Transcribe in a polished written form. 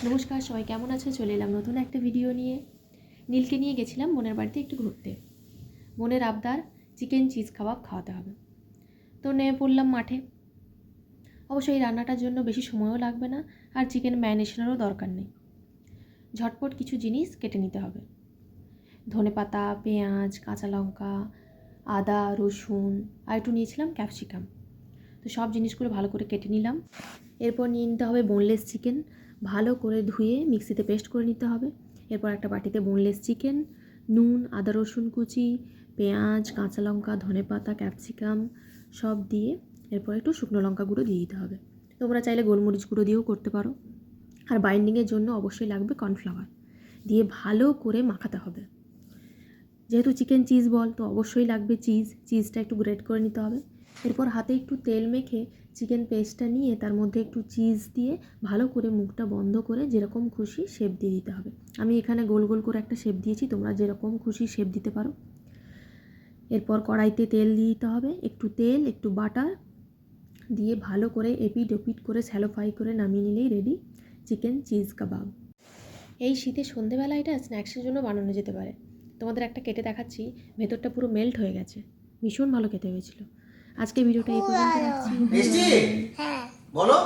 নমস্কার, সবাই কেমন আছে? চলে এলাম নতুন একটা ভিডিও নিয়ে। নীলকে নিয়ে গেছিলাম বোনের বাড়িতে একটু ঘুরতে। বোনের আবদার চিকেন চিজ কাবাব খাওয়াতে হবে, তো নেমে পড়লাম মাঠে। অবশ্য এই রান্নাটার জন্য বেশি সময়ও লাগবে না, আর চিকেন ম্যারিনেশনেরও দরকার নেই। ঝটপট কিছু জিনিস কেটে নিতে হবে: ধনেপাতা, পেঁয়াজ, কাঁচা লঙ্কা, আদা, রসুন, আর একটু নিয়েছিলাম ক্যাপসিকাম। তো সব জিনিসগুলো ভালো করে কেটে নিলাম। এরপর নিয়ে নিতে হবে বোনলেস চিকেন, ভালো করে ধুয়ে মিক্সিতে পেস্ট করে নিতে হবে। এরপর একটা বাটিতে বোনলেস চিকেন, নুন, আদা রসুন কুচি, পেঁয়াজ, কাঁচা লঙ্কা, ধনেপাতা, ক্যাপসিকাম সব দিয়ে এরপর একটু শুকনো লঙ্কা গুঁড়ো দিয়ে দিতে হবে। তোমরা চাইলে গোলমরিচ গুঁড়ো দিয়েও করতে পারো। আর বাইন্ডিংয়ের জন্য অবশ্যই লাগবে কর্নফ্লাওয়ার, দিয়ে ভালো করে মাখাতে হবে। যেহেতু চিকেন চিজ বল, তো অবশ্যই লাগবে চিজটা একটু গ্রেট করে নিতে হবে। এরপর হাতে একটু তেল মেখে চিকেন পেস্টটা নিয়ে তার মধ্যে একটু চিজ দিয়ে ভালো করে মুখটা বন্ধ করে যেরকম খুশি শেপ দিয়ে দিতে হবে। আমি এখানে গোল গোল করে একটা শেপ দিয়েছি, তোমরা যেরকম খুশি শেপ দিতে পারো। এরপর কড়াইতে তেল দিয়ে দিতে হবে, একটু তেল একটু বাটার দিয়ে ভালো করে এপিট ওপিট করে শ্যালো ফ্রাই করে নামিয়ে নিলেই রেডি চিকেন চিজ কাবাব। এই শীতে সন্ধেবেলা এটা স্ন্যাক্সের জন্য বানানো যেতে পারে। তোমাদের একটা কেটে দেখাচ্ছি, ভেতরটা পুরো মেল্ট হয়ে গেছে, ভীষণ ভালো খেতে হয়েছিল। আজকে ভিডিওটা এই পর্যন্ত রাখছি। মিষ্টি, হ্যাঁ বলো।